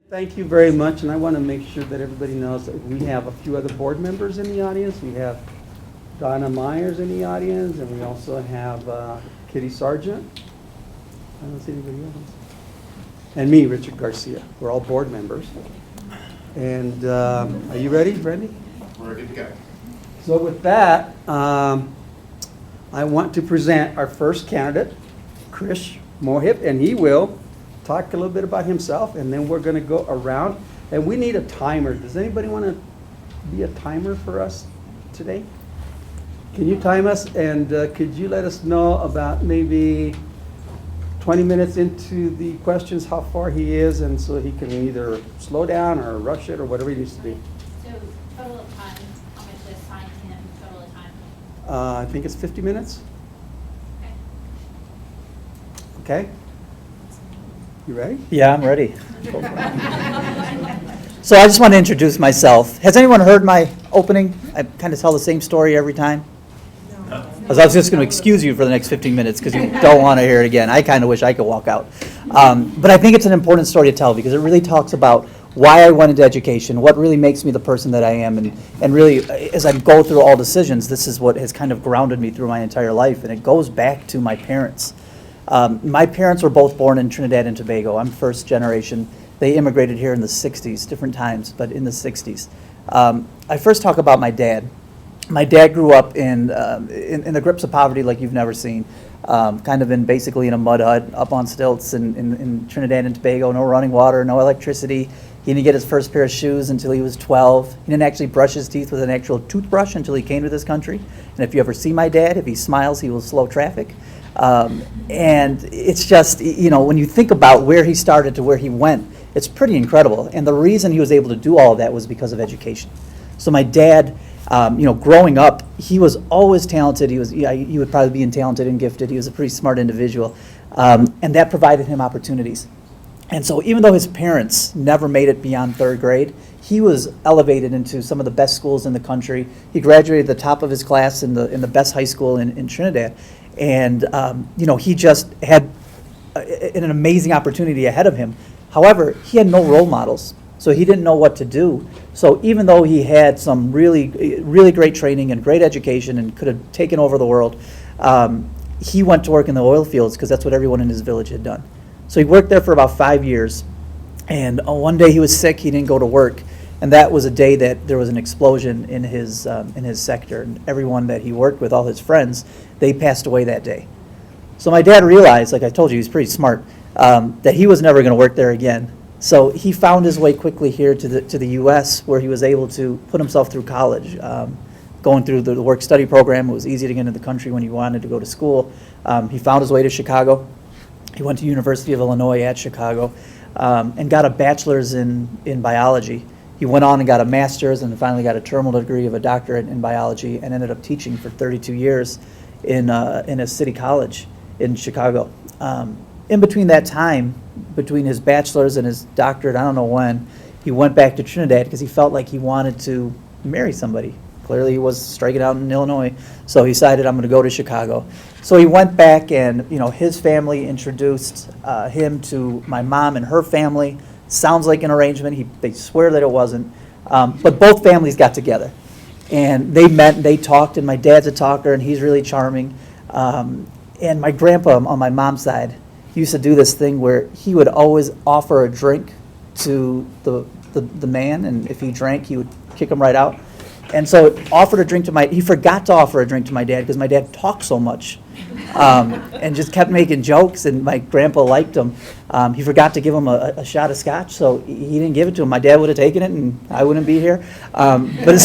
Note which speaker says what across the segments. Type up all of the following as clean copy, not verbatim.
Speaker 1: Thank you very much, and I want to make sure that everybody knows that we have a few other board members in the audience. We have Donna Myers in the audience, and we also have Kitty Sargent. I don't see anybody else. And me, Richard Garcia. We're all board members. And are you ready, Brandy?
Speaker 2: We're good to go.
Speaker 1: So with that, I want to present our first candidate, Krish Mohip, and he will talk a little bit about himself, and then we're going to go around. And we need a timer. Does anybody want to be a timer for us today? Can you time us? And could you let us know about maybe 20 minutes into the questions how far he is, and so he can either slow down or rush it or whatever he needs to do.
Speaker 3: So total of time, how much is assigned to him, total of time?
Speaker 1: I think it's 50 minutes.
Speaker 3: Okay.
Speaker 1: Okay? You ready?
Speaker 4: Yeah, I'm ready. So I just want to introduce myself. Has anyone heard my opening? I kind of tell the same story every time. Because I was just going to excuse you for the next 15 minutes because you don't want to hear it again. I kind of wish I could walk out. But I think it's an important story to tell because it really talks about why I went into education, what really makes me the person that I am, and really, as I go through all decisions, this is what has kind of grounded me through my entire life, and it goes back to my parents. My parents were both born in Trinidad and Tobago. I'm first generation. They immigrated here in the 60s, different times, but in the 60s. I first talk about my dad. My dad grew up in the grips of poverty like you've never seen, kind of basically in a mud hut, up on stilts in Trinidad and Tobago, no running water, no electricity. He didn't get his first pair of shoes until he was 12. He didn't actually brush his teeth with an actual toothbrush until he came to this country. And if you ever see my dad, if he smiles, he will slow traffic. And it's just, when you think about where he started to where he went, it's pretty incredible. And the reason he was able to do all of that was because of education. So my dad, growing up, he was always talented. He would probably be talented and gifted. He was a pretty smart individual. And that provided him opportunities. And so even though his parents never made it beyond third grade, he was elevated into some of the best schools in the country. He graduated the top of his class in the best high school in Trinidad. And, he just had an amazing opportunity ahead of him. However, he had no role models, so he didn't know what to do. So even though he had some really, really great training and great education and could have taken over the world, he went to work in the oil fields because that's what everyone in his village had done. So he worked there for about 5 years, and one day he was sick, he didn't go to work, and that was a day that there was an explosion in his sector, and everyone that he worked with, all his friends, they passed away that day. So my dad realized, like I told you, he was pretty smart, that he was never going to work there again. So he found his way quickly here to the U.S., where he was able to put himself through college. Going through the work-study program, it was easy to get into the country when you wanted to go to school. He found his way to Chicago. He went to University of Illinois at Chicago and got a bachelor's in biology. He went on and got a master's and finally got a terminal degree of a doctorate in biology and ended up teaching for 32 years in a city college in Chicago. In between that time, between his bachelor's and his doctorate, I don't know when, he went back to Trinidad because he felt like he wanted to marry somebody. Clearly he was striking out in Illinois, so he decided, I'm going to go to Chicago. So he went back and, his family introduced him to my mom and her family. Sounds like an arrangement. They swear that it wasn't. But both families got together. And they met and they talked, and my dad's a talker, and he's really charming. And my grandpa on my mom's side used to do this thing where he would always offer a drink to the man, and if he drank, he would kick him right out. And so he forgot to offer a drink to my dad because my dad talked so much and just kept making jokes, and my grandpa liked him. He forgot to give him a shot of scotch, so he didn't give it to him. My dad would have taken it, and I wouldn't be here. But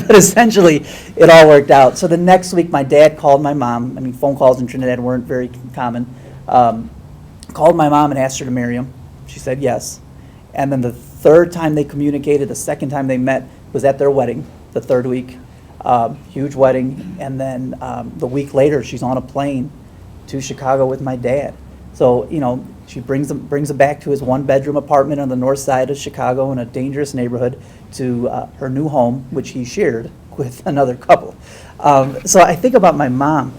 Speaker 4: essentially, it all worked out. So the next week, my dad called my mom. Phone calls in Trinidad weren't very common. Called my mom and asked her to marry him. She said yes. And then the third time they communicated, the second time they met, was at their wedding, the third week. Huge wedding. And then the week later, she's on a plane to Chicago with my dad. So, she brings him back to his one-bedroom apartment on the north side of Chicago in a dangerous neighborhood to her new home, which he shared with another couple. So I think about my mom.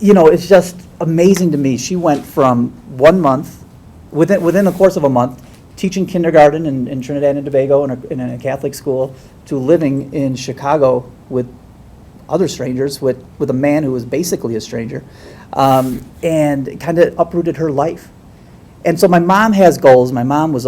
Speaker 4: It's just amazing to me. She went from 1 month, within the course of a month, teaching kindergarten in Trinidad and Tobago in a Catholic school to living in Chicago with other strangers, with a man who was basically a stranger, and kind of uprooted her life. And so my mom has goals. My mom was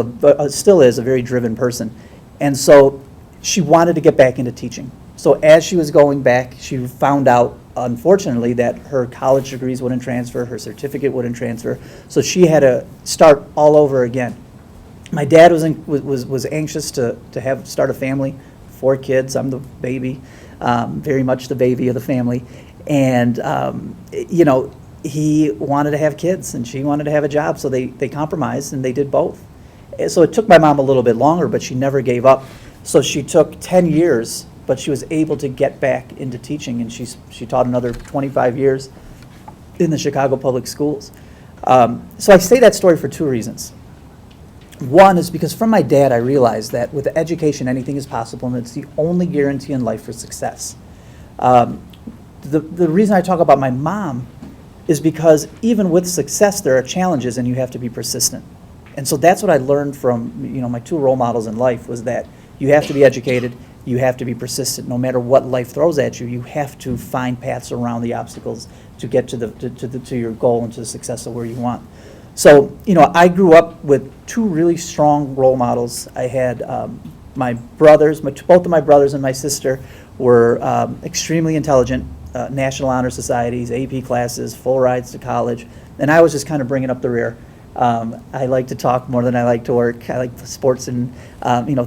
Speaker 4: still is a very driven person. And so she wanted to get back into teaching. So as she was going back, she found out, unfortunately, that her college degrees wouldn't transfer, her certificate wouldn't transfer, so she had to start all over again. My dad was anxious to start a family, 4 kids. I'm the baby, very much the baby of the family, and he wanted to have kids and she wanted to have a job, so they compromised and they did both. And so it took my mom a little bit longer, but she never gave up. So she took 10 years, but she was able to get back into teaching, and she taught another 25 years in the Chicago public schools. So I say that story for 2 reasons. One is because from my dad I realized that with education anything is possible, and it's the only guarantee in life for success. The reason I talk about my mom is because even with success there are challenges and you have to be persistent. And so that's what I learned from my 2 role models in life, was that you have to be educated, you have to be persistent. No matter what life throws at you, you have to find paths around the obstacles to get to your goal and to the success of where you want. So, I grew up with 2 really strong role models. I had my brothers, both of my brothers and my sister were extremely intelligent, National Honor Societies, AP classes, full rides to college, and I was just kind of bringing up the rear. I like to talk more than I like to work. I like sports and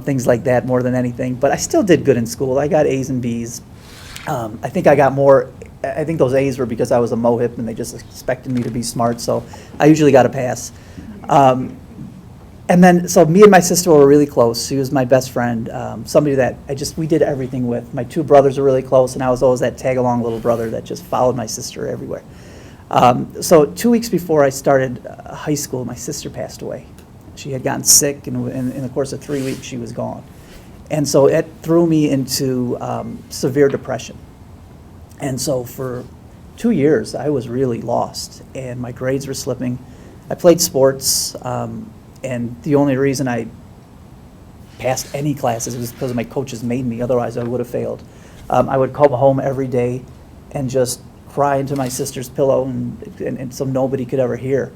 Speaker 4: things like that more than anything. But I still did good in school. I got A's and B's. I think I got more. I think those A's were because I was a Mohip and they just expected me to be smart. So I usually got a pass. And then so me and my sister were really close. She was my best friend. Somebody that we did everything with. My 2 brothers were really close, and I was always that tag along little brother that just followed my sister everywhere. So 2 weeks before I started high school, my sister passed away. She had gotten sick, and in the course of 3 weeks, she was gone. And so it threw me into severe depression. And so for 2 years, I was really lost, and my grades were slipping. I played sports, and the only reason I passed any classes was because my coaches made me. Otherwise, I would have failed. I would come home every day and just cry into my sister's pillow, and so nobody could ever hear.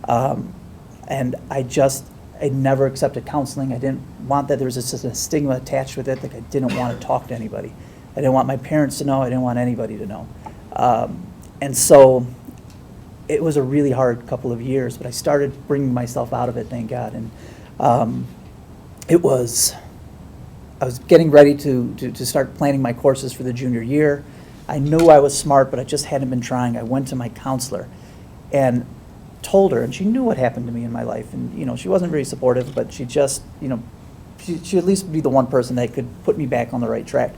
Speaker 4: And I never accepted counseling. I didn't want that. There was just a stigma attached with it. Like I didn't want to talk to anybody. I didn't want my parents to know. I didn't want anybody to know. And so it was a really hard couple of years, but I started bringing myself out of it, thank God. And I was getting ready to start planning my courses for the junior year. I knew I was smart, but I just hadn't been trying. I went to my counselor and told her, and she knew what happened to me in my life. And, she wasn't very supportive, but she just, she at least be the one person that could put me back on the right track.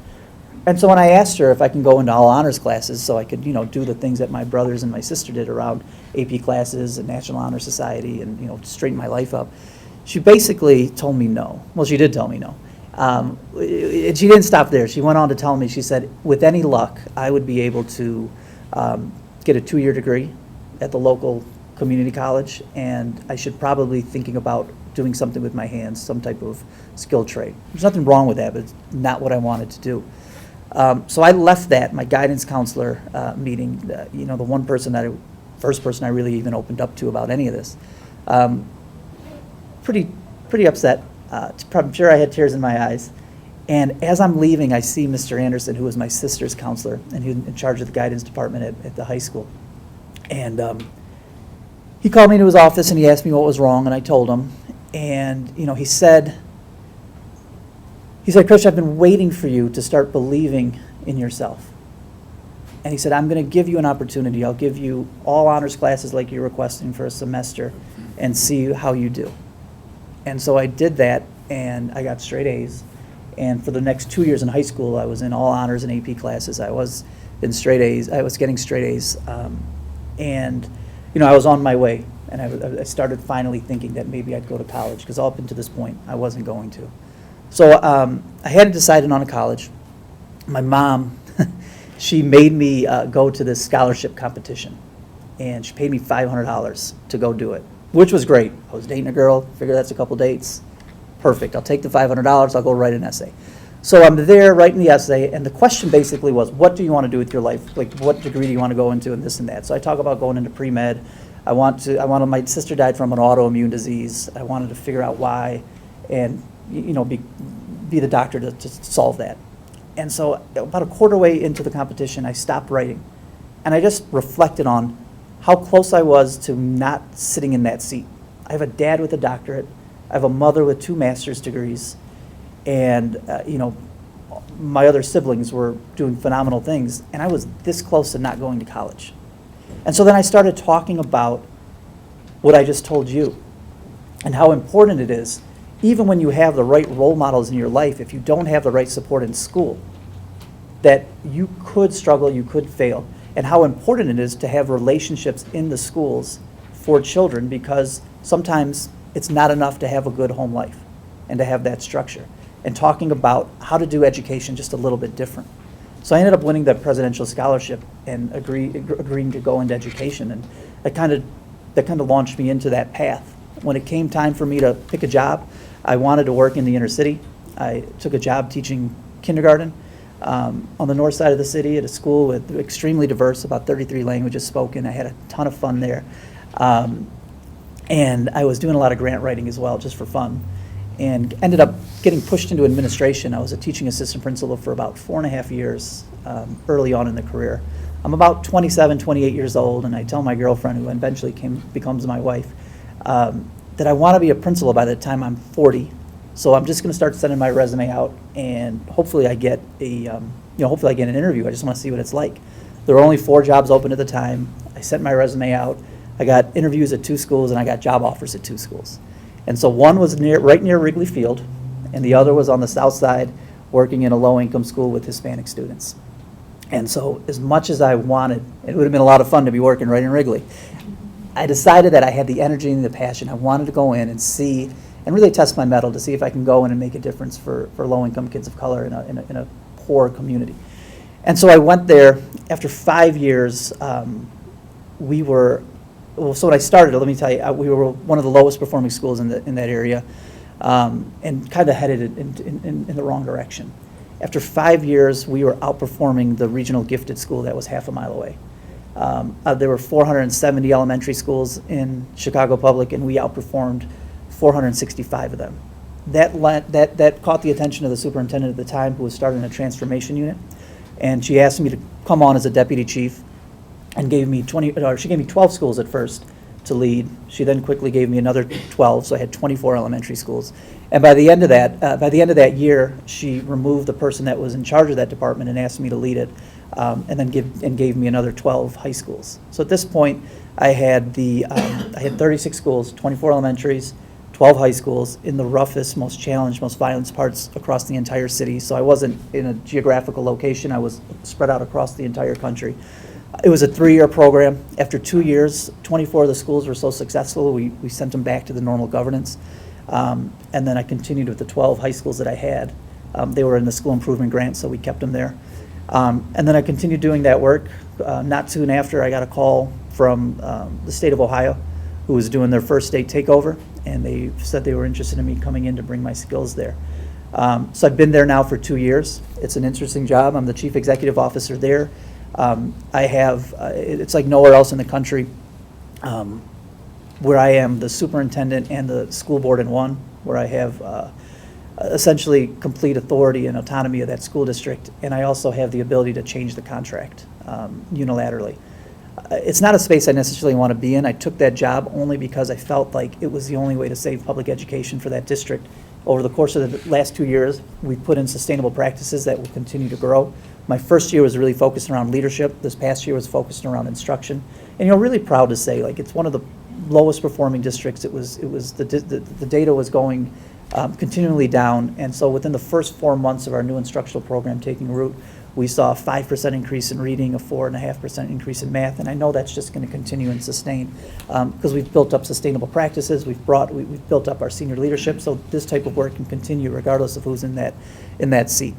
Speaker 4: And so when I asked her if I can go into all honors classes so I could, do the things that my brothers and my sister did around AP classes and National Honor Society and, straighten my life up, she basically told me no. Well, she did tell me no. And she didn't stop there. She went on to tell me, she said, with any luck, I would be able to get a 2-year degree at the local community college, and I should probably thinking about doing something with my hands, some type of skill trade. There's nothing wrong with that, but it's not what I wanted to do. So I left my guidance counselor meeting, the first person I really even opened up to about any of this, pretty upset. I'm sure I had tears in my eyes. And as I'm leaving, I see Mr. Anderson, who was my sister's counselor, and he was in charge of the guidance department at the high school. And he called me into his office and he asked me what was wrong, and I told him. And he said, Krish, I've been waiting for you to start believing in yourself. And he said, I'm going to give you an opportunity. I'll give you all honors classes like you're requesting for a semester and see how you do. And so I did that, and I got straight A's. And for the next 2 years in high school, I was in all honors and AP classes. I was in straight A's. I was getting straight A's. And I was on my way. And I started finally thinking that maybe I'd go to college, because up until this point, I wasn't going to. So I hadn't decided on a college. My mom, she made me go to this scholarship competition. And she paid me $500 to go do it. which was great. I was dating a girl, figure that's a couple dates. Perfect, I'll take the $500, I'll go write an essay. So I'm there writing the essay, and the question basically was, what do you want to do with your life? Like, what degree do you want to go into, and this and that. So I talk about going into pre-med. My sister died from an autoimmune disease. I wanted to figure out why, and be the doctor to solve that. And so about a quarter way into the competition, I stopped writing, and I just reflected on how close I was to not sitting in that seat. I have a dad with a doctorate. I have a mother with 2 master's degrees, and my other siblings were doing phenomenal things, and I was this close to not going to college. And so then I started talking about what I just told you, and how important it is, even when you have the right role models in your life, if you don't have the right support in school, that you could struggle, you could fail, and how important it is to have relationships in the schools for children, because sometimes it's not enough to have a good home life and to have that structure. And talking about how to do education just a little bit different. So I ended up winning the presidential scholarship and agreeing to go into education, and that kind of launched me into that path. When it came time for me to pick a job, I wanted to work in the inner city. I took a job teaching kindergarten on the north side of the city at a school with extremely diverse, about 33 languages spoken. I had a ton of fun there. And I was doing a lot of grant writing as well, just for fun, and ended up getting pushed into administration. I was a teaching assistant principal for about 4.5 years early on in the career. I'm about 27, 28 years old, and I tell my girlfriend, who eventually becomes my wife, that I want to be a principal by the time I'm 40. So I'm just going to start sending my resume out, and hopefully I get an interview. I just want to see what it's like. There were only 4 jobs open at the time. I sent my resume out. I got interviews at 2 schools, and I got job offers at 2 schools. And so one was right near Wrigley Field, and the other was on the south side, working in a low-income school with Hispanic students. And so as much as I wanted, it would have been a lot of fun to be working right in Wrigley, I decided that I had the energy and the passion. I wanted to go in and see, and really test my mettle to see if I can go in and make a difference for low-income kids of color in a poor community. And so I went there. After 5 years, so when I started, let me tell you, we were one of the lowest performing schools in that area, and kind of headed in the wrong direction. After 5 years, we were outperforming the regional gifted school that was half a mile away. There were 470 elementary schools in Chicago Public, and we outperformed 465 of them. That caught the attention of the superintendent at the time, who was starting a transformation unit, and she asked me to come on as a deputy chief, and she gave me 12 schools at first to lead. She then quickly gave me another 12, so I had 24 elementary schools. And by the end of that year, she removed the person that was in charge of that department and asked me to lead it, and then gave me another 12 high schools. So at this point, I had 36 schools, 24 elementaries, 12 high schools in the roughest, most challenged, most violent parts across the entire city. So I wasn't in a geographical location. I was spread out across the entire country. It was a 3-year program. After 2 years, 24 of the schools were so successful, we sent them back to the normal governance. And then I continued with the 12 high schools that I had. They were in the school improvement grant, so we kept them there. And then I continued doing that work. Not soon after, I got a call from the state of Ohio, who was doing their first state takeover, and they said they were interested in me coming in to bring my skills there. So I've been there now for 2 years. It's an interesting job. I'm the chief executive officer there. It's like nowhere else in the country, where I am the superintendent and the school board in one, where I have essentially complete authority and autonomy of that school district, and I also have the ability to change the contract unilaterally. It's not a space I necessarily want to be in. I took that job only because I felt like it was the only way to save public education for that district. Over the course of the last 2 years, we've put in sustainable practices that will continue to grow. My first year was really focused around leadership. This past year was focused around instruction. And really proud to say, like, it's one of the lowest performing districts. The data was going continually down. And so within the first 4 months of our new instructional program taking root, we saw a 5% increase in reading, a 4.5% increase in math, and I know that's just going to continue and sustain because we've built up sustainable practices. We've built up our senior leadership, so this type of work can continue regardless of who's in that seat.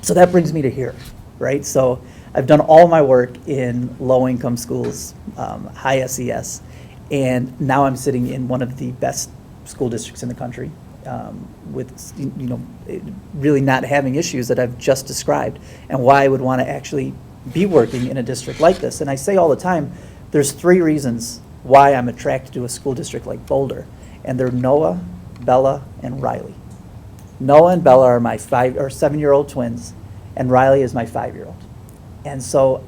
Speaker 4: So that brings me to here, right? So I've done all my work in low-income schools, high SES, And now I'm sitting in one of the best school districts in the country, with, really not having issues that I've just described, and why I would want to actually be working in a district like this. And I say all the time, there's 3 reasons why I'm attracted to a school district like Boulder, and they're Noah, Bella, and Riley. Noah and Bella are my 7-year-old twins, and Riley is my 5-year-old. And so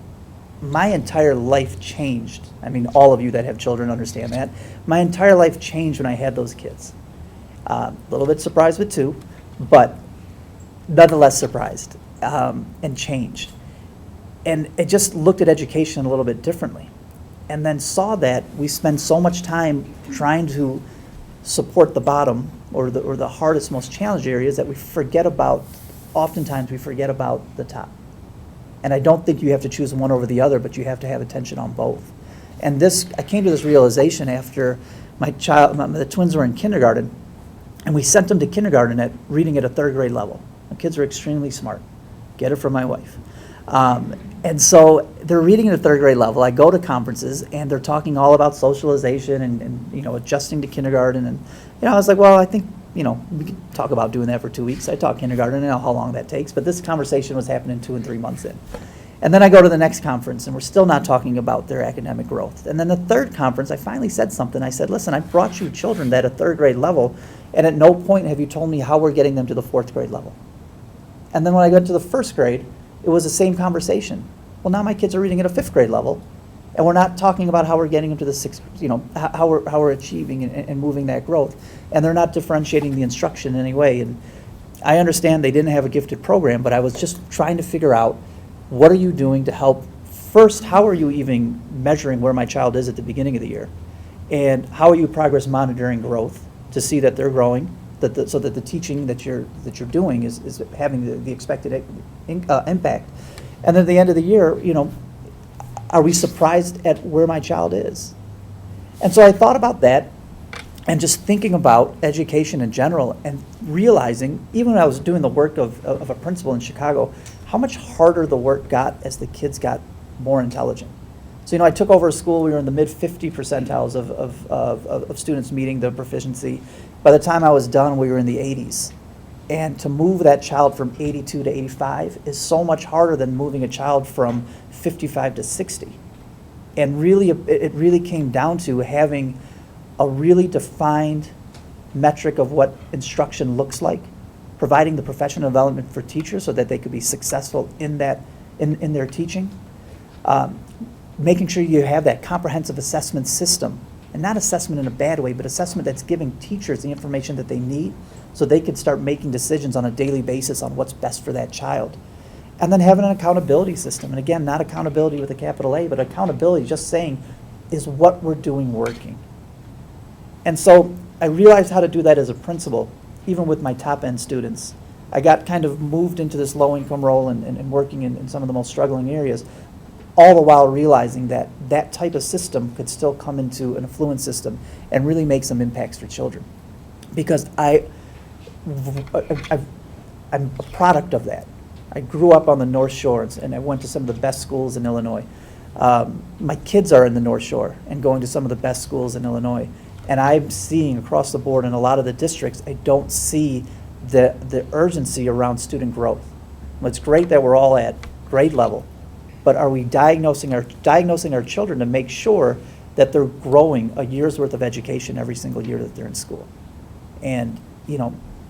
Speaker 4: my entire life changed. I mean, all of you that have children understand that. My entire life changed when I had those kids. A little bit surprised with 2, but nonetheless surprised, and changed. And it just looked at education a little bit differently. And then saw that we spend so much time trying to support the bottom or the hardest, most challenged areas that oftentimes we forget about the top. And I don't think you have to choose one over the other, but you have to have attention on both. And I came to this realization after the twins were in kindergarten, and we sent them to kindergarten at reading at a 3rd grade level. The kids are extremely smart. Get it from my wife. And so they're reading at a 3rd grade level. I go to conferences, and they're talking all about socialization and adjusting to kindergarten. And I was like, well, I think we could talk about doing that for 2 weeks. I taught kindergarten, I know how long that takes, but this conversation was happening 2 and 3 months in. And then I go to the next conference, and we're still not talking about their academic growth. And then the 3rd conference, I finally said something. I said, listen, I brought you children at a 3rd grade level, and at no point have you told me how we're getting them to the 4th grade level. And then when I got to the 1st grade, it was the same conversation. Well, now my kids are reading at a 5th grade level, and we're not talking about how we're getting them to the 6th, how we're achieving and moving that growth. And they're not differentiating the instruction in any way. And I understand they didn't have a gifted program, but I was just trying to figure out, what are you doing to help? First, how are you even measuring where my child is at the beginning of the year? And how are you progress monitoring growth to see that they're growing, so that the teaching that you're doing is having the expected impact? And then at the end of the year, are we surprised at where my child is? And so I thought about that, and just thinking about education in general, and realizing, even when I was doing the work of a principal in Chicago, how much harder the work got as the kids got more intelligent. So, I took over a school, we were in the mid-50 percentiles of students meeting the proficiency. By the time I was done, we were in the 80s. And to move that child from 82 to 85 is so much harder than moving a child from 55 to 60. And really, it really came down to having a really defined metric of what instruction looks like, providing the professional development for teachers so that they could be successful in their teaching, making sure you have that comprehensive assessment system, and not assessment in a bad way, but assessment that's giving teachers the information that they need so they can start making decisions on a daily basis on what's best for that child. And then having an accountability system. And again, not accountability with a capital A, but accountability just saying, is what we're doing working? And so I realized how to do that as a principal, even with my top-end students. I got kind of moved into this low-income role and working in some of the most struggling areas, all the while realizing that that type of system could still come into an affluent system and really make some impacts for children. Because I'm a product of that. I grew up on the North Shore, and I went to some of the best schools in Illinois. My kids are in the North Shore and going to some of the best schools in Illinois. And I'm seeing across the board in a lot of the districts, I don't see the urgency around student growth. Well, it's great that we're all at grade level, but are we diagnosing our children to make sure that they're growing a year's worth of education every single year that they're in school? And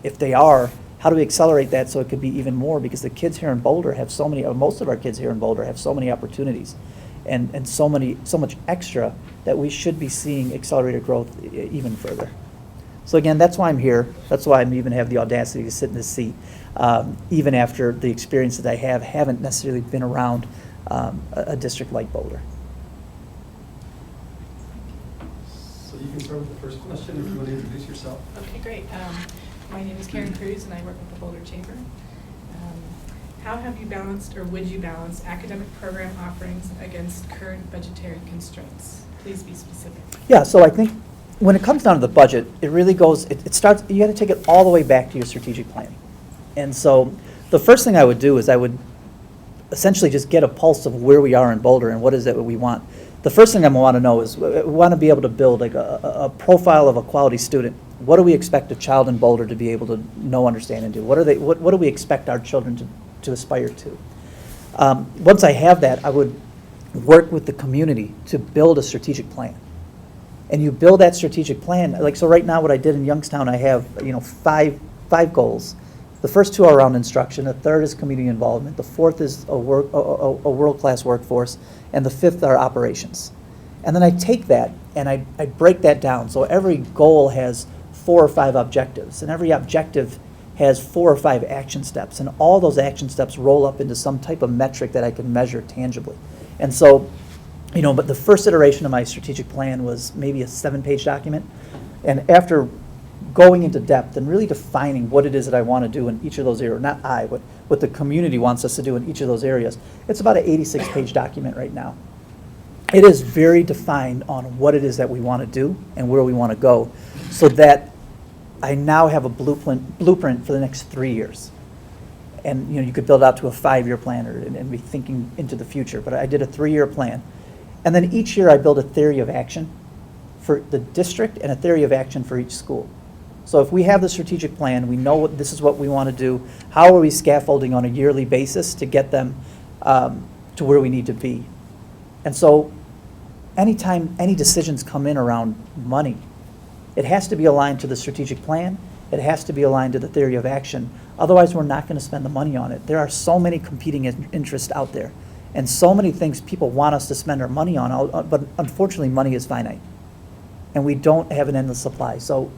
Speaker 4: if they are, how do we accelerate that so it could be even more? Because the kids here in Boulder have most of our kids here in Boulder have so many opportunities, and so much extra that we should be seeing accelerated growth even further. So again, that's why I'm here. That's why I even have the audacity to sit in this seat, even after the experiences I haven't necessarily been around a district like Boulder.
Speaker 1: So you can start with the first question if you want to introduce yourself.
Speaker 2: Okay, great. My name is Karen Cruz, and I work with the Boulder Chamber. How have you balanced, or would you balance, academic program offerings against current budgetary constraints? Please be specific.
Speaker 4: Yeah, so I think when it comes down to the budget, it really goes, it starts, you got to take it all the way back to your strategic planning. And so the first thing I would do is I would essentially just get a pulse of where we are in Boulder and what is it that we want. the first thing I want to know is, we want to be able to build like a profile of a quality student. What do we expect a child in Boulder to be able to know, understand, and do? What do we expect our children to aspire to? Once I have that, I would work with the community to build a strategic plan. And you build that strategic plan, like, so right now what I did in Youngstown, I have, five goals. The first two are around instruction, the third is community involvement, the fourth is a world-class workforce, and the fifth are operations. And then I take that and I break that down. So every goal has 4 or 5 objectives, and every objective has 4 or 5 action steps, and all those action steps roll up into some type of metric that I can measure tangibly. And so, but the first iteration of my strategic plan was maybe a 7-page document. And after going into depth and really defining what it is that I want to do in each of those areas, not I, but what the community wants us to do in each of those areas, it's about an 86-page document right now. It is very defined on what it is that we want to do and where we want to go, so that I now have a blueprint for the next 3 years. And you could build out to a 5-year plan and be thinking into the future. But I did a 3-year plan. And then each year I build a theory of action for the district and a theory of action for each school. So if we have the strategic plan, we know this is what we want to do, how are we scaffolding on a yearly basis to get them to where we need to be? And so anytime any decisions come in around money, it has to be aligned to the strategic plan, it has to be aligned to the theory of action. Otherwise, we're not going to spend the money on it. There are so many competing interests out there, and so many things people want us to spend our money on, but unfortunately, money is finite, and we don't have an endless supply. So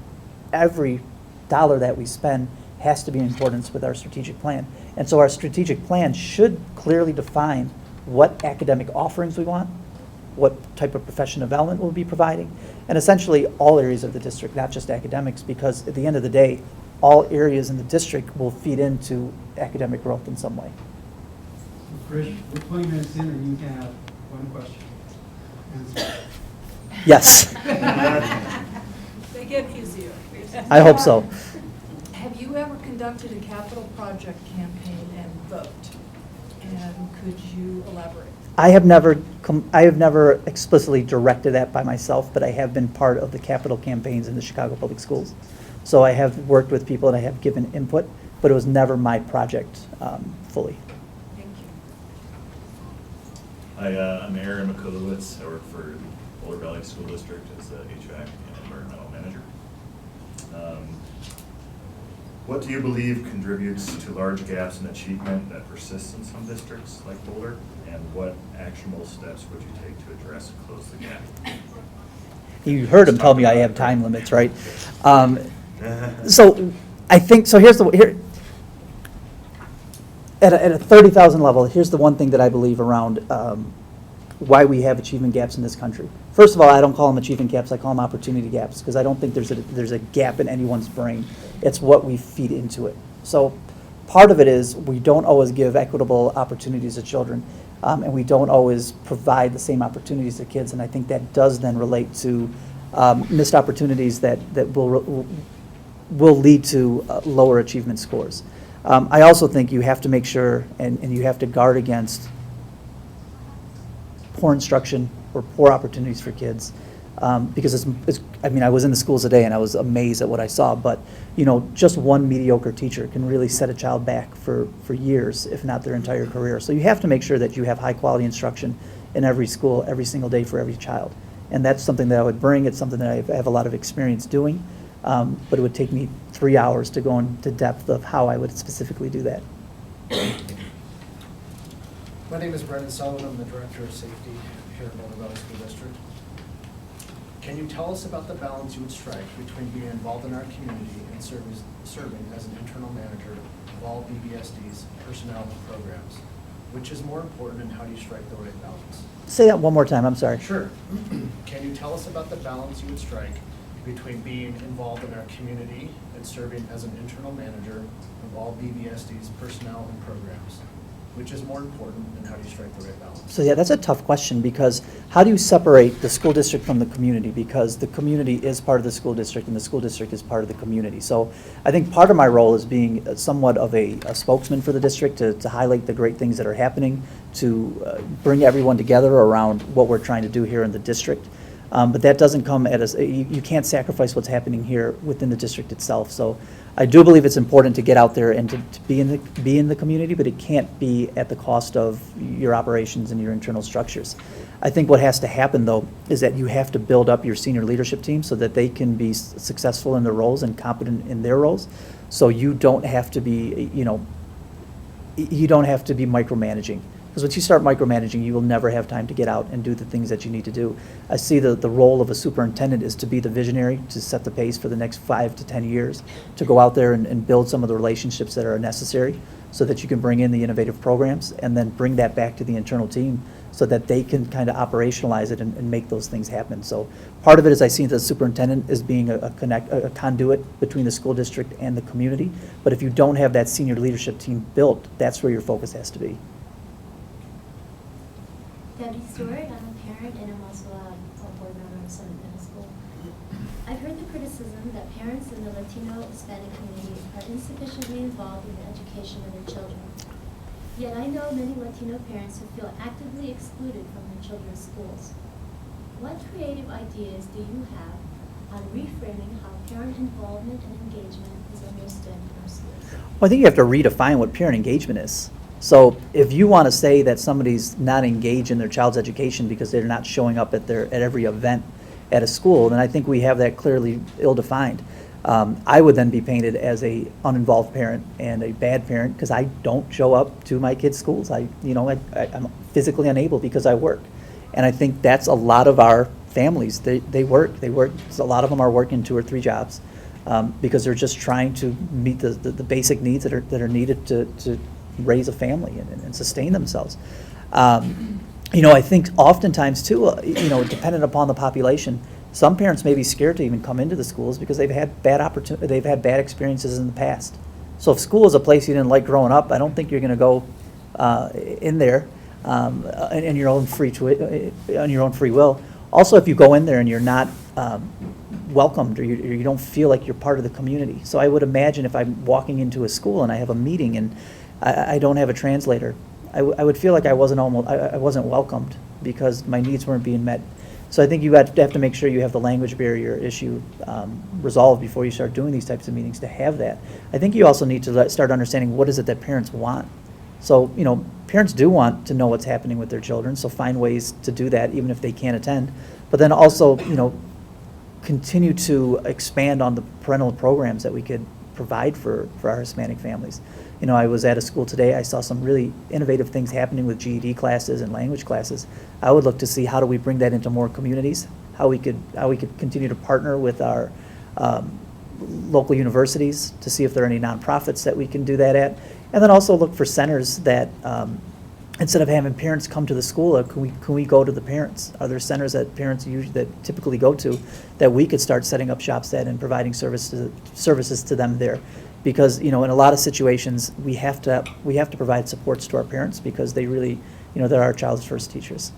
Speaker 4: every dollar that we spend has to be in accordance with our strategic plan. And so our strategic plan should clearly define what academic offerings we want, what type of professional development we'll be providing, and essentially all areas of the district, not just academics, because at the end of the day, all areas in the district will feed into academic growth in some way.
Speaker 5: Krish, we're 20 minutes in and you have one question. Answer.
Speaker 4: Yes,
Speaker 2: They get easier.
Speaker 4: I hope so.
Speaker 6: Have you ever conducted a capital project campaign and vote? And could you elaborate?
Speaker 4: I have never explicitly directed that by myself, but I have been part of the capital campaigns in the Chicago Public Schools. So I have worked with people and I have given input, but it was never my project fully.
Speaker 6: Thank you.
Speaker 7: I'm Aaron McCulowitz. I work for Boulder Valley School District as a HVAC and environmental manager. What do you believe contributes to large gaps in achievement that persists in some districts like Boulder? And what actionable steps would you take to address and close the gap?
Speaker 4: You heard him tell me I have time limits, right? So I think, so here, at a 30,000 level, here's the one thing that I believe around why we have achievement gaps in this country. First of all, I don't call them achievement gaps, I call them opportunity gaps, because I don't think there's a gap in anyone's brain. It's what we feed into it. So part of it is we don't always give equitable opportunities to children, and we don't always provide the same opportunities to kids, and I think that does then relate to missed opportunities that will lead to lower achievement scores. I also think you have to make sure and you have to guard against poor instruction or poor opportunities for kids, because I mean, I was in the schools today and I was amazed at what I saw, but just one mediocre teacher can really set a child back for years, if not their entire career. So you have to make sure that you have high quality instruction in every school, every single day for every child. And that's something that I would bring. It's something that I have a lot of experience doing, but it would take me 3 hours to go into depth of how I would specifically do that.
Speaker 8: My name is Brendan Sullivan. I'm the Director of Safety here at Boulder Valley School District. Can you tell us about the balance you would strike between being involved in our community and serving as an internal manager of all BVSD's personnel and programs? Which is more important, and how do you strike the right balance?
Speaker 4: Say that one more time, I'm sorry.
Speaker 8: Sure. Can you tell us about the balance you would strike between being involved in our community and serving as an internal manager of all BVSD's personnel and programs? Which is more important, and how do you strike the right balance?
Speaker 4: So yeah, that's a tough question, because how do you separate the school district from the community? Because the community is part of the school district and the school district is part of the community. So I think part of my role is being somewhat of a spokesman for the district to highlight the great things that are happening, to bring everyone together around what we're trying to do here in the district. But that doesn't come at a, you can't sacrifice what's happening here within the district itself. So I do believe it's important to get out there and to be in the community, but it can't be at the cost of your operations and your internal structures. I think what has to happen, though, is that you have to build up your senior leadership team so that they can be successful in their roles and competent in their roles. So you don't have to be, you don't have to be micromanaging. Because once you start micromanaging, you will never have time to get out and do the things that you need to do. I see the role of a superintendent is to be the visionary, to set the pace for the next 5 to 10 years, to go out there and build some of the relationships that are necessary so that you can bring in the innovative programs and then bring that back to the internal team so that they can kind of operationalize it and make those things happen. So part of it is I see the superintendent as being a conduit between the school district and the community. But if you don't have that senior leadership team built, that's where your focus has to be.
Speaker 9: Debbie Stewart, I'm a parent and I'm also a board member of Summit Middle School. I've heard the criticism that parents in the Latino Hispanic community are insufficiently involved in the education of their children. Yet I know many Latino parents who feel actively excluded from their children's schools. What creative ideas do you have on reframing how parent involvement and engagement is understood in our schools?
Speaker 4: Well, I think you have to redefine what parent engagement is. So if you want to say that somebody's not engaged in their child's education because they're not showing up at every event at a school, then I think we have that clearly ill-defined. I would then be painted as a uninvolved parent and a bad parent because I don't show up to my kids' schools. I'm physically unable because I work. And I think that's a lot of our families. They work. A lot of them are working 2 or 3 jobs because they're just trying to meet the basic needs that are needed to raise a family and sustain themselves. I think oftentimes too, dependent upon the population, some parents may be scared to even come into the schools because they've had bad experiences in the past. So if school is a place you didn't like growing up, I don't think you're going to go in there on your own free will. Also, if you go in there and you're not welcomed or you don't feel like you're part of the community. So I would imagine if I'm walking into a school and I have a meeting and I don't have a translator, I would feel like I wasn't welcomed because my needs weren't being met. So I think you have to make sure you have the language barrier issue resolved before you start doing these types of meetings to have that. I think you also need to start understanding what is it that parents want. So, parents do want to know what's happening with their children, so find ways to do that even if they can't attend. But then also, continue to expand on the parental programs that we could provide for our Hispanic families. I was at a school today, I saw some really innovative things happening with GED classes and language classes. I would look to see how do we bring that into more communities, how we could continue to partner with our local universities to see if there are any nonprofits that we can do that at. And then also look for centers that, instead of having parents come to the school, can we go to the parents? Are there centers that parents that typically go to that we could start setting up shops at and providing services to them there? Because in a lot of situations we have to provide supports to our parents because they really they're our child's first teachers.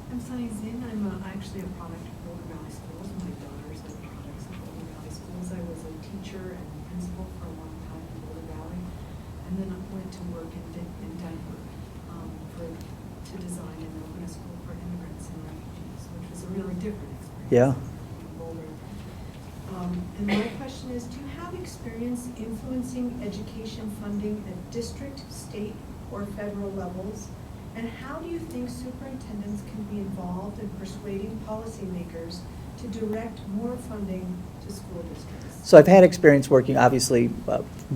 Speaker 10: I'm Sunny Zinn. I'm actually a product of Boulder Valley Schools. My daughters are products of Boulder Valley Schools. I was a teacher and principal for a long time in Boulder Valley, and then I went to work in Denver to design and open a school for immigrants and refugees, which was a really different experience.
Speaker 4: Yeah.
Speaker 10: In Boulder. And my question is, do you have experience influencing education funding at district, state, or federal levels? And how do you think superintendents can be involved in persuading policymakers to direct more funding to school districts?
Speaker 4: So I've had experience working, obviously,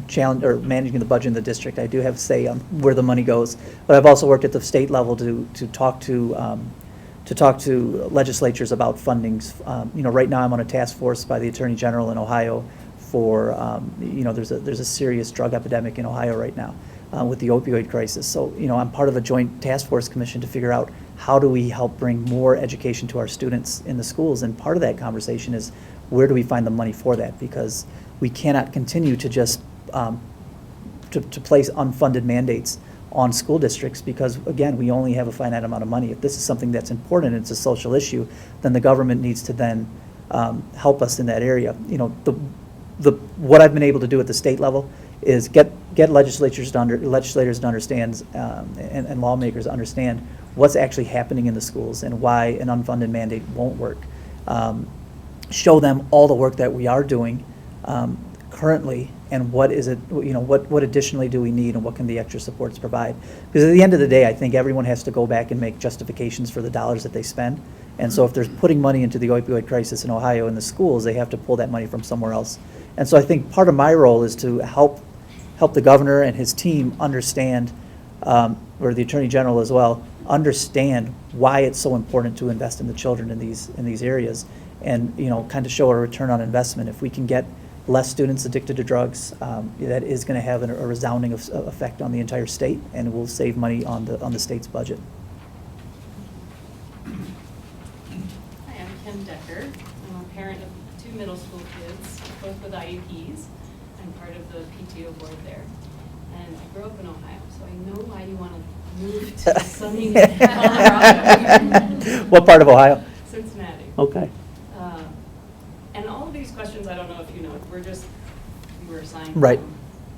Speaker 4: managing the budget in the district. I do have say on where the money goes, but I've also worked at the state level to talk to legislatures about fundings. Right now I'm on a task force by the Attorney General in Ohio for, there's a serious drug epidemic in Ohio right now with the opioid crisis. So, I'm part of a joint task force commission to figure out how do we help bring more education to our students in the schools. And part of that conversation is where do we find the money for that? Because we cannot continue to just to place unfunded mandates on school districts, because again, we only have a finite amount of money. If this is something that's important, it's a social issue, then the government needs to then help us in that area. You know, what I've been able to do at the state level is get legislators to understand and lawmakers to understand what's actually happening in the schools and why an unfunded mandate won't work. Show them all the work that we are doing currently, and what is it, you know, what additionally do we need, and what can the extra supports provide? Because at the end of the day, I think everyone has to go back and make justifications for the dollars that they spend. And so if they're putting money into the opioid crisis in Ohio in the schools, they have to pull that money from somewhere else. And so I think part of my role is to help the governor and his team understand, or the attorney general as well, understand why it's so important to invest in the children in these areas, and, you know, kind of show a return on investment. If we can get less students addicted to drugs, that is going to have a resounding effect on the entire state, and will save money on the state's budget.
Speaker 11: Hi, I'm Kim Decker. I'm a parent of 2 middle school kids, both with IEPs. I'm part of the PTO board there. And I grew up in Ohio, so I know why you want to move to sunny Colorado.
Speaker 4: What part of Ohio?
Speaker 11: Cincinnati.
Speaker 4: Okay.
Speaker 11: And all of these questions, I don't know if you know, you were assigned.
Speaker 4: Right.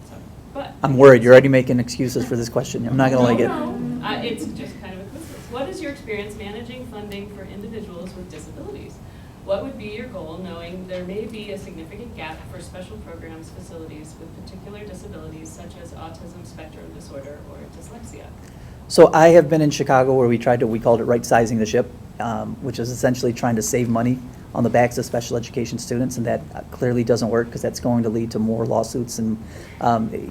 Speaker 11: So, but
Speaker 4: I'm worried. You're already making excuses for this question. I'm not going to like it.
Speaker 11: No. It's just kind of a quiz. What is your experience managing funding for individuals with disabilities? What would be your goal, knowing there may be a significant gap for special programs facilities with particular disabilities such as autism spectrum disorder or dyslexia?
Speaker 4: So I have been in Chicago where we called it right-sizing the ship, which is essentially trying to save money on the backs of special education students, and that clearly doesn't work, because that's going to lead to more lawsuits and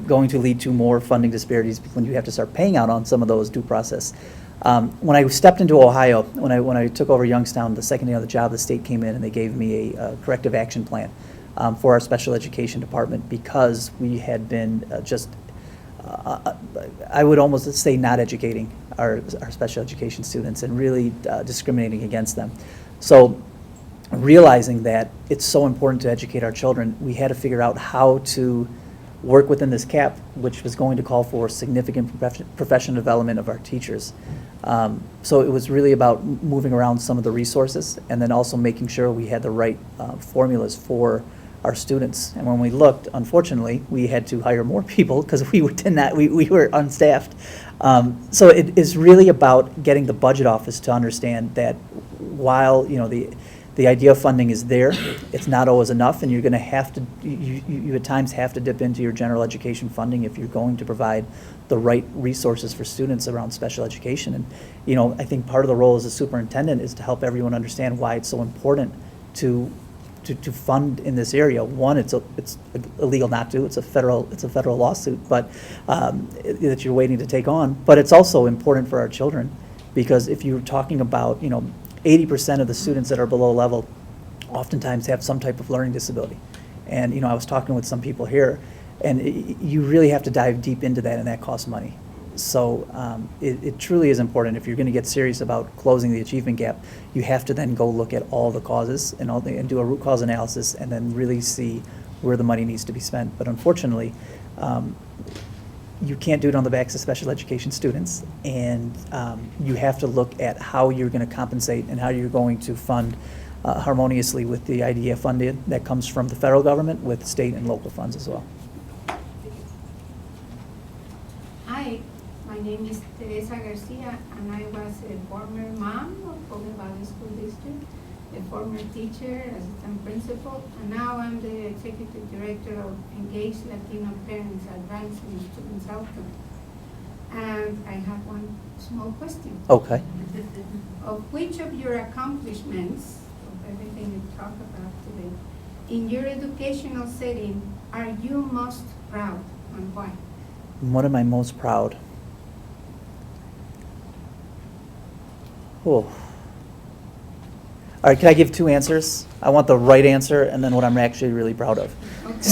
Speaker 4: going to lead to more funding disparities when you have to start paying out on some of those due process. When I stepped into Ohio, when I took over Youngstown, the second day on the job, the state came in and they gave me a corrective action plan for our special education department, because we had been I would almost say not educating our special education students and really discriminating against them. So realizing that it's so important to educate our children, we had to figure out how to work within this cap, which was going to call for significant professional development of our teachers. So it was really about moving around some of the resources, and then also making sure we had the right formulas for our students. And when we looked, unfortunately, we had to hire more people because we were unstaffed. So it is really about getting the budget office to understand that while, you know, the idea of funding is there, it's not always enough, and you're going to have to, you at times have to dip into your general education funding if you're going to provide the right resources for students around special education. And, you know, I think part of the role as a superintendent is to help everyone understand why it's so important to fund in this area. One, it's illegal not to. It's a federal lawsuit, but that you're waiting to take on. But it's also important for our children, because if you're talking about, you know, 80% of the students that are below level oftentimes have some type of learning disability. And, you know, I was talking with some people here, and you really have to dive deep into that, and that costs money. So it truly is important. If you're going to get serious about closing the achievement gap, you have to then go look at all the causes and do a root cause analysis, and then really see where the money needs to be spent. But unfortunately, you can't do it on the backs of special education students, and you have to look at how you're going to compensate and how you're going to fund harmoniously with the IDEA funding that comes from the federal government, with state and local funds as well.
Speaker 12: Hi, my name is Teresa Garcia, and I was a former mom of Boulder Valley School District, a former teacher, assistant principal, and now I'm the executive director of Engaged Latino Parents Advancing Students' Outcomes. And I have one small question.
Speaker 4: Okay.
Speaker 12: Of which of your accomplishments, of everything you talked about today, in your educational setting, are you most proud, and why?
Speaker 4: What am I most proud? Oh. All right, can I give 2 answers? I want the right answer and then what I'm actually really proud of.
Speaker 12: Okay.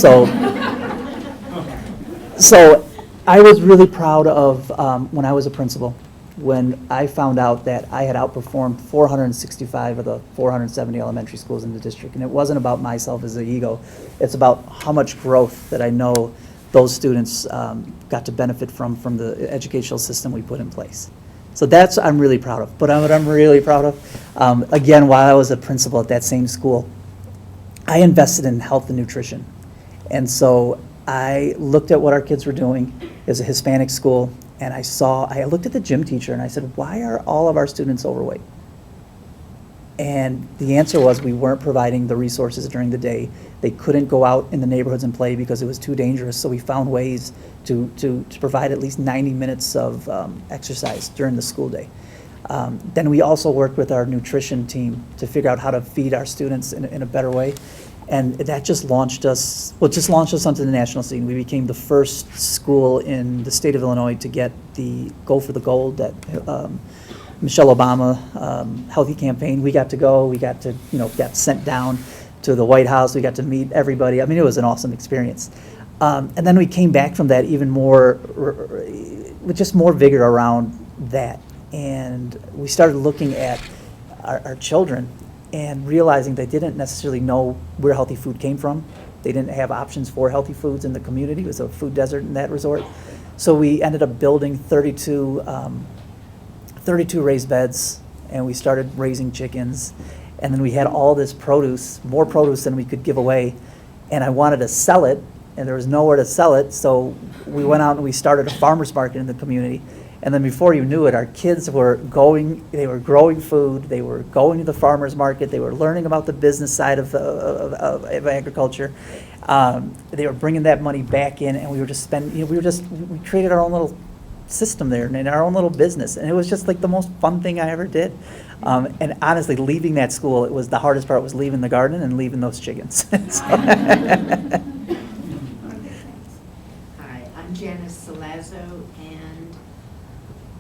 Speaker 4: So I was really proud of when I was a principal, when I found out that I had outperformed 465 of the 470 elementary schools in the district. And it wasn't about myself as an ego. It's about how much growth that I know those students got to benefit from the educational system we put in place. So that's what I'm really proud of. But what I'm really proud of, again, while I was a principal at that same school, I invested in health and nutrition. And so I looked at what our kids were doing. It was a Hispanic school, and I looked at the gym teacher and I said, why are all of our students overweight? And the answer was we weren't providing the resources during the day. They couldn't go out in the neighborhoods and play because it was too dangerous. So we found ways to provide at least 90 minutes of exercise during the school day. Then we also worked with our nutrition team to figure out how to feed our students in a better way. And that just launched us onto the national scene. We became the first school in the state of Illinois to get the Go for the Gold that Michelle Obama healthy campaign. We got to go. We got to, got sent down to the White House. We got to meet everybody. I mean, it was an awesome experience. And then we came back from that even more, with just more vigor around that. And we started looking at our children and realizing they didn't necessarily know where healthy food came from. They didn't have options for healthy foods in the community. It was a food desert in that resort. So we ended up building 32 raised beds, and we started raising chickens. And then we had all this produce, more produce than we could give away. And I wanted to sell it, and there was nowhere to sell it. So we went out and we started a farmer's market in the community. And then before you knew it, our kids were they were growing food, they were going to the farmer's market, they were learning about the business side of agriculture. They were bringing that money back in, and we were just spending, we created our own little system there and our own little business. And it was just like the most fun thing I ever did. And honestly, leaving that school, it was the hardest part was leaving the garden and leaving those chickens.
Speaker 13: Hi, I'm Janice Salazzo, and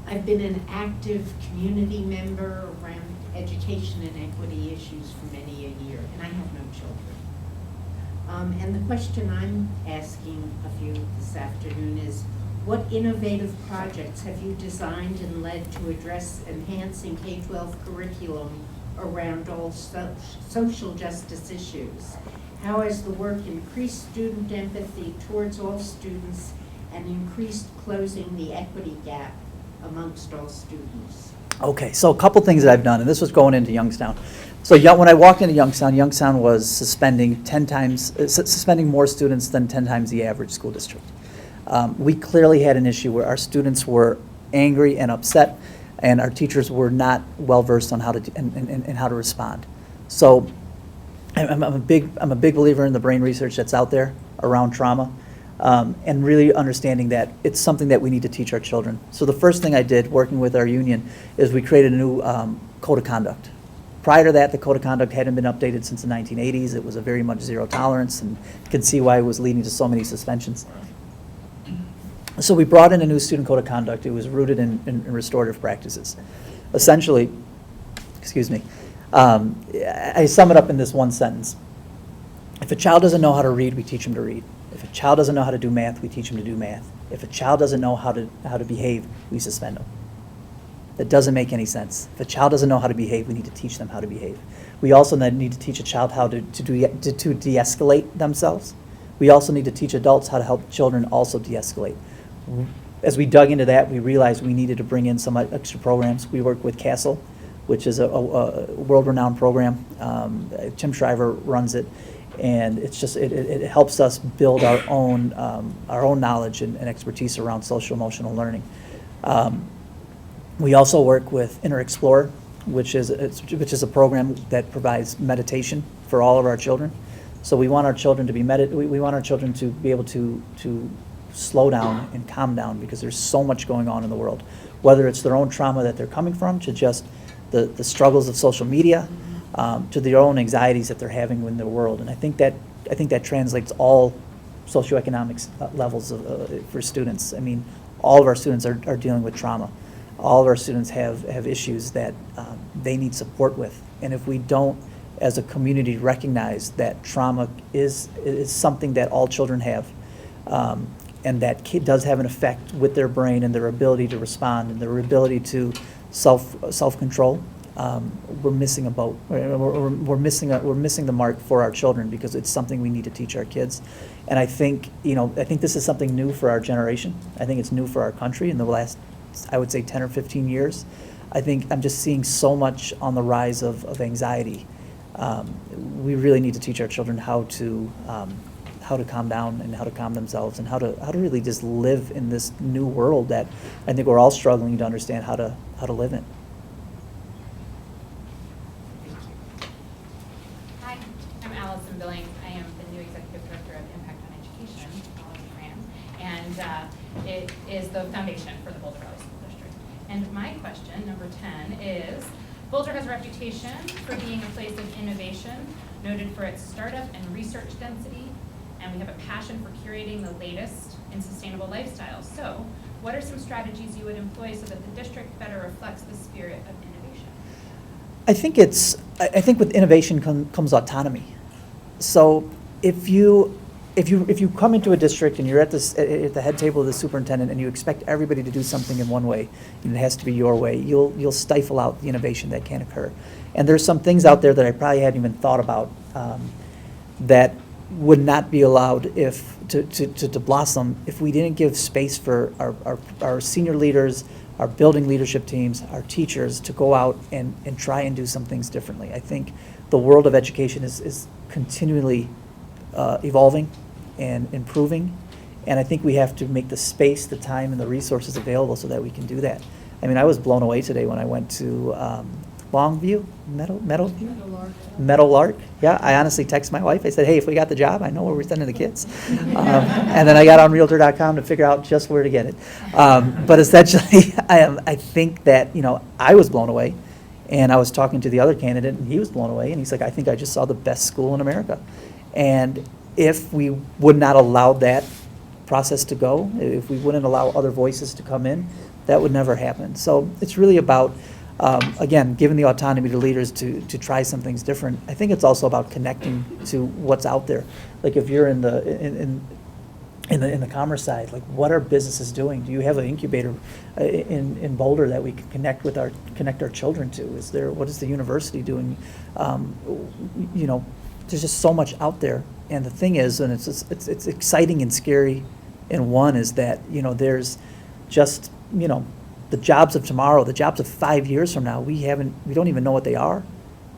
Speaker 13: I've been an active community member around education and equity issues for many a year, and I have no children. And the question I'm asking of you this afternoon is, what innovative projects have you designed and led to address enhancing K-12 curriculum around all social justice issues? How has the work increased student empathy towards all students and increased closing the equity gap amongst all students?
Speaker 4: Okay, so a couple things that I've done, and this was going into Youngstown. So when I walked into Youngstown was suspending more students than 10 times the average school district. We clearly had an issue where our students were angry and upset, and our teachers were not well versed on how to and how to respond. So I'm a big believer in the brain research that's out there around trauma, and really understanding that it's something that we need to teach our children. So the first thing I did, working with our union, is we created a new code of conduct. Prior to that, the code of conduct hadn't been updated since the 1980s. It was a very much zero tolerance, and you can see why it was leading to so many suspensions. So we brought in a new student code of conduct. It was rooted in restorative practices. Essentially, I sum it up in this one sentence. If a child doesn't know how to read, we teach him to read. If a child doesn't know how to do math, we teach him to do math. If a child doesn't know how to behave, we suspend them. That doesn't make any sense. If a child doesn't know how to behave, we need to teach them how to behave. We also need to teach a child how to de-escalate themselves. We also need to teach adults how to help children also de-escalate. As we dug into that, we realized we needed to bring in some extra programs. We work with CASTLE, which is a world-renowned program. Tim Shriver runs it, and it helps us build our own knowledge and expertise around social-emotional learning. We also work with InterExplore, which is a program that provides meditation for all of our children. So we want our children to we want our children to be able to slow down and calm down, because there's so much going on in the world, whether it's their own trauma that they're coming from, to just the struggles of social media, to their own anxieties that they're having in their world. And I think that translates all socioeconomic levels for students. I mean, all of our students are dealing with trauma. All of our students have issues that they need support with. And if we don't, as a community, recognize that trauma is something that all children have, and that kid does have an effect with their brain and their ability to respond and their ability to self-control. we're missing a boat. We're missing the mark for our children because it's something we need to teach our kids. And I think, I think this is something new for our generation. I think it's new for our country in the last, I would say, 10 or 15 years. I think I'm just seeing so much on the rise of anxiety. We really need to teach our children how to calm down and how to calm themselves and how to really just live in this new world that I think we're all struggling to understand how to live in.
Speaker 3: Hi, I'm Allison Billings. I am the new Executive Director of Impact on Education, following Fran, and it is the foundation for the Boulder Valley School District. And my question, number 10, is Boulder has a reputation for being a place of innovation, noted for its startup and research density, and we have a passion for curating the latest in sustainable lifestyles. So, what are some strategies you would employ so that the district better reflects the spirit of innovation?
Speaker 4: I think with innovation comes autonomy. So if you come into a district and you're at the head table of the superintendent and you expect everybody to do something in one way, and it has to be your way, you'll stifle out the innovation that can occur. And there's some things out there that I probably hadn't even thought about that would not be allowed to blossom if we didn't give space for our senior leaders, our building leadership teams, our teachers to go out and try and do some things differently. I think the world of education is continually evolving and improving, and I think we have to make the space, the time, and the resources available so that we can do that. I mean, I was blown away today when I went to Longview, Meadowlark. Yeah, I honestly texted my wife. I said, hey, if we got the job, I know where we're sending the kids. And then I got on Realtor.com to figure out just where to get it. But essentially, I think that, I was blown away. And I was talking to the other candidate, and he was blown away. And he's like, I think I just saw the best school in America. And if we would not allow that process to go, if we wouldn't allow other voices to come in, that would never happen. So it's really about, again, giving the autonomy to leaders to try some things different. I think it's also about connecting to what's out there. Like if you're in the commerce side, like what are businesses doing? Do you have an incubator in Boulder that we can connect our children to? What is the university doing? There's just so much out there. And the thing is, and it's exciting and scary. And one is that there's just the jobs of tomorrow, the jobs of 5 years from now, we don't even know what they are.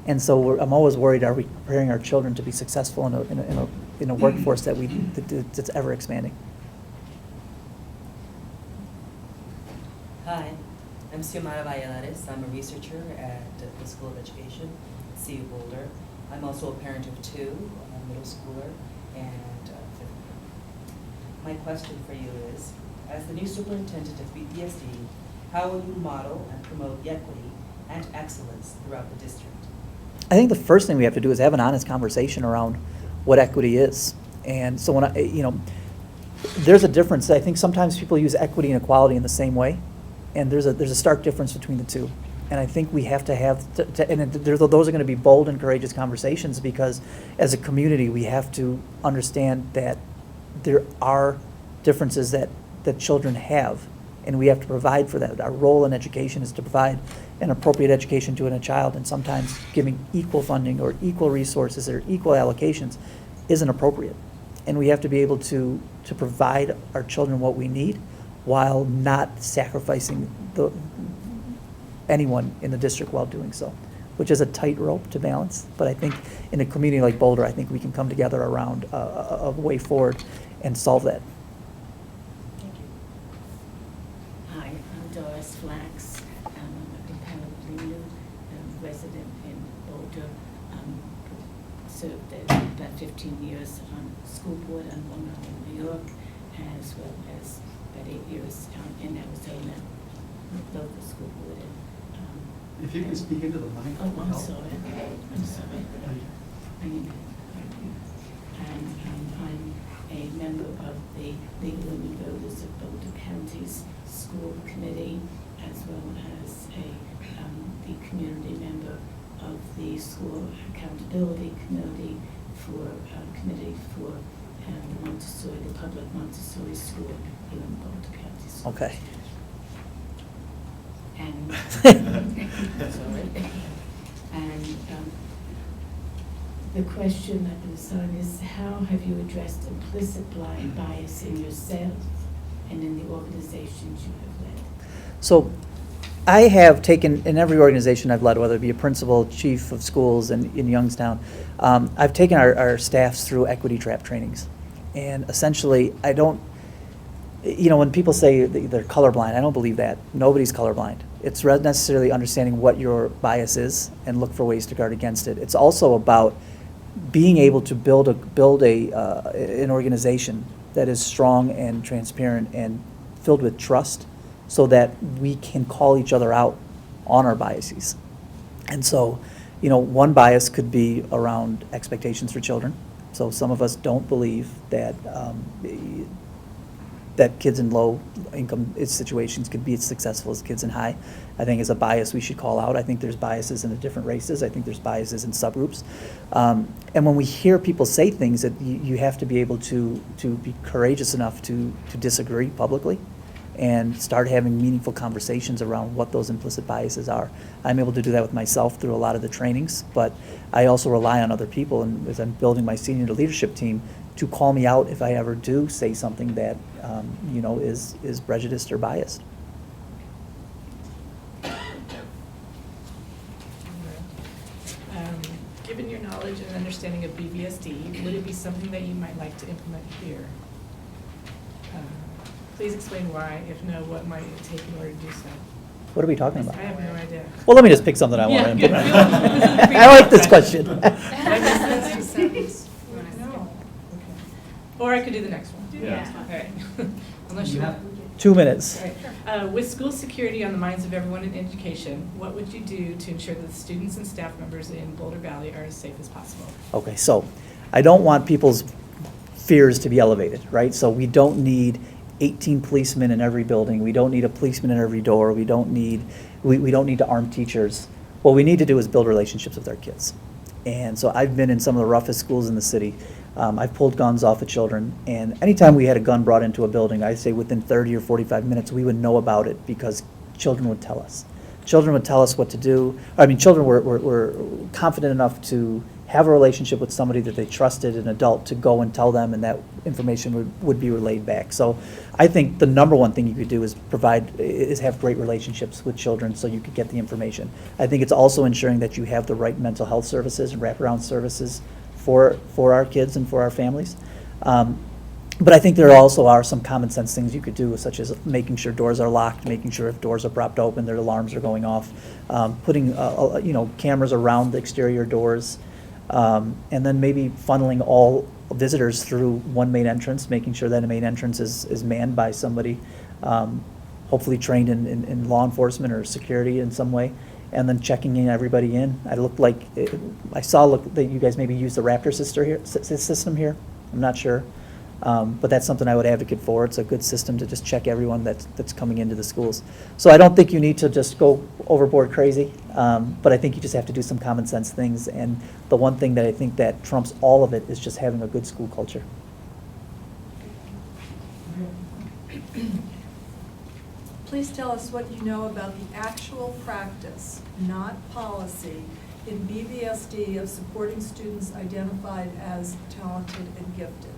Speaker 4: And so I'm always worried, are we preparing our children to be successful in a workforce that's ever expanding?
Speaker 14: Hi, I'm Xiomara Valladares. I'm a researcher at the School of Education, CU Boulder. I'm also a parent of two, a middle schooler and a fifth grader. My question for you is, as the new superintendent of BVSD, how will you model and promote equity and excellence throughout the district?
Speaker 4: I think the first thing we have to do is have an honest conversation around what equity is. And so when there's a difference. I think sometimes people use equity and equality in the same way, and there's a stark difference between the two. And I think we have to have, those are going to be bold and courageous conversations, because as a community we have to understand that there are differences that children have, and we have to provide for that. Our role in education is to provide an appropriate education to a child, and sometimes giving equal funding or equal resources or equal allocations isn't appropriate. And we have to be able to provide our children what we need while not sacrificing anyone in the district while doing so, which is a tightrope to balance. But I think in a community like Boulder, I think we can come together around a way forward and solve that.
Speaker 13: Hi, I'm Doris Flax. I'm a comparatively new resident in Boulder. Served there about 15 years on school board on Long Island, New York, as well as about 8 years in Arizona, local school board.
Speaker 5: If you can speak into the mic.
Speaker 13: Oh, I'm sorry. I'm sorry. And I'm a member of the League of Women Voters of Boulder County's school committee, as well as the community member of the school accountability committee for the Montessori, the public Montessori school here in Boulder County.
Speaker 4: Okay.
Speaker 13: And, sorry. And the question is how have you addressed implicit bias in yourself and in the organizations you have led?
Speaker 4: So I have taken, in every organization I've led, whether it be a principal, chief of schools in Youngstown, I've taken our staffs through equity trap trainings. And essentially, I don't, when people say they're colorblind, I don't believe that. Nobody's colorblind. It's necessarily understanding what your bias is and look for ways to guard against it. It's also about being able to build an organization that is strong and transparent and filled with trust, so that we can call each other out on our biases. And so, one bias could be around expectations for children. So some of us don't believe that that kids in low income situations could be as successful as kids in high. I think as a bias we should call out. I think there's biases in the different races. I think there's biases in subgroups. And when we hear people say things, that you have to be able to be courageous enough to disagree publicly and start having meaningful conversations around what those implicit biases are. I'm able to do that with myself through a lot of the trainings, but I also rely on other people, and as I'm building my senior leadership team, to call me out if I ever do say something that is prejudiced or biased.
Speaker 2: Given your knowledge and understanding of BVSD, would it be something that you might like to implement here? Please explain why. If no, what might it take in order to do so?
Speaker 4: What are we talking about?
Speaker 2: I have no idea.
Speaker 4: Well, let me just pick something I want to
Speaker 2: Yeah,
Speaker 4: implement.
Speaker 2: good.
Speaker 4: I like this question.
Speaker 2: No. Okay. Or I could do the next one.
Speaker 7: Yeah.
Speaker 2: All right. Unless you want.
Speaker 4: 2 minutes.
Speaker 2: All right. With school security on the minds of everyone in education, what would you do to ensure that the students and staff members in Boulder Valley are as safe as possible?
Speaker 4: Okay, so I don't want people's fears to be elevated, right? So we don't need 18 policemen in every building. We don't need a policeman in every door. We don't need to arm teachers. What we need to do is build relationships with our kids. And so I've been in some of the roughest schools in the city. I've pulled guns off of children, and anytime we had a gun brought into a building, I'd say within 30 or 45 minutes, we would know about it because children would tell us. Children would tell us what to do. Children were confident enough to have a relationship with somebody that they trusted, an adult, to go and tell them, and that information would be relayed back. So I think the number one thing you could do is have great relationships with children so you could get the information. I think it's also ensuring that you have the right mental health services and wraparound services for our kids and for our families. But I think there also are some common sense things you could do, such as making sure doors are locked, making sure if doors are propped open, their alarms are going off, putting cameras around the exterior doors, and then maybe funneling all visitors through one main entrance, making sure that a main entrance is manned by somebody, hopefully trained in law enforcement or security in some way, and then checking everybody in. I saw that you guys maybe use the Raptor system here. I'm not sure. But that's something I would advocate for. It's a good system to just check everyone that's coming into the schools. So I don't think you need to just go overboard crazy, but I think you just have to do some common sense things. And the one thing that I think that trumps all of it is just having a good school culture.
Speaker 6: Please tell us what you know about the actual practice, not policy, in BVSD of supporting students identified as talented and gifted.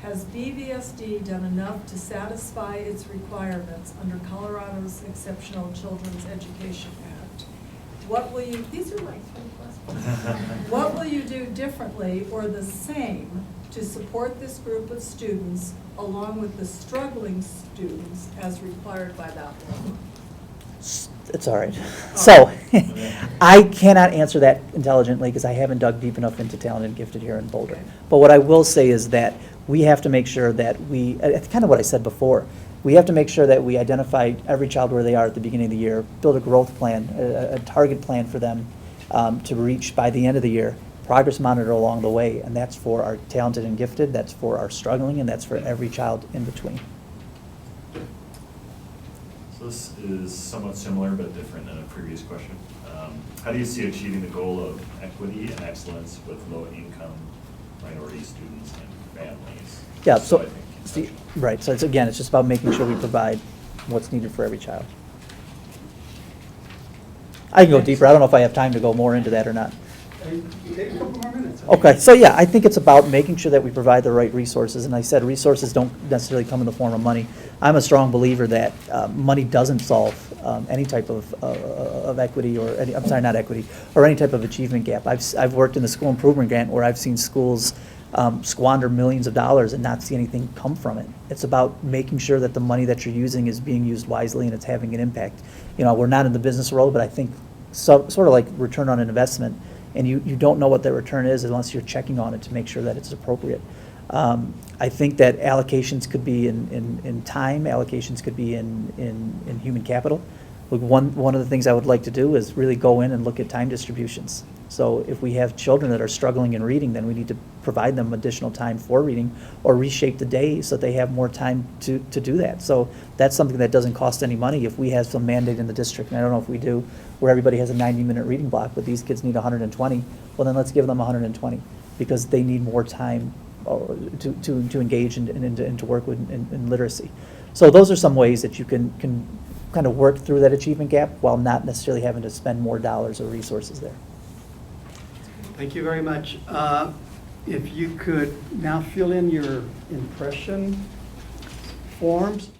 Speaker 6: Has BVSD done enough to satisfy its requirements under Colorado's Exceptional Children's Education Act? What will you, these are like 3 questions. What will you do differently or the same to support this group of students along with the struggling students as required by that law?
Speaker 4: It's all right. So I cannot answer that intelligently because I haven't dug deep enough into talented and gifted here in Boulder.
Speaker 6: Okay.
Speaker 4: But what I will say is that we have to make sure that it's kind of what I said before, we have to make sure that we identify every child where they are at the beginning of the year, build a growth plan, a target plan for them to reach by the end of the year, progress monitor along the way, and that's for our talented and gifted, that's for our struggling, and that's for every child in between.
Speaker 7: So this is somewhat similar but different than a previous question. How do you see achieving the goal of equity and excellence with low-income minority students and families?
Speaker 4: Yeah,
Speaker 7: I
Speaker 4: so,
Speaker 7: think
Speaker 4: right, so it's just about making sure we provide what's needed for every child. I can go deeper. I don't know if I have time to go more into that or not.
Speaker 1: Hey, take a couple more minutes.
Speaker 4: Okay, so yeah, I think it's about making sure that we provide the right resources, and I said resources don't necessarily come in the form of money. I'm a strong believer that money doesn't solve any type of equity or any, I'm sorry, not equity, or any type of achievement gap. I've worked in the school improvement grant where I've seen schools squander millions of dollars and not see anything come from it. It's about making sure that the money that you're using is being used wisely and it's having an impact. You know, we're not in the business world, but I think sort of like return on an investment, and you don't know what that return is unless you're checking on it to make sure that it's appropriate. I think that allocations could be in time, allocations could be in human capital. Look, one of the things I would like to do is really go in and look at time distributions. So if we have children that are struggling in reading, then we need to provide them additional time for reading or reshape the day so that they have more time to do that. So that's something that doesn't cost any money. If we have some mandate in the district, and I don't know if we do, where everybody has a 90-minute reading block, but these kids need 120, well then let's give them 120 because they need more time to engage and to work with in literacy. So those are some ways that you can kind of work through that achievement gap while not necessarily having to spend more dollars or resources there.
Speaker 1: Thank you very much. If you could now fill in your impression forms.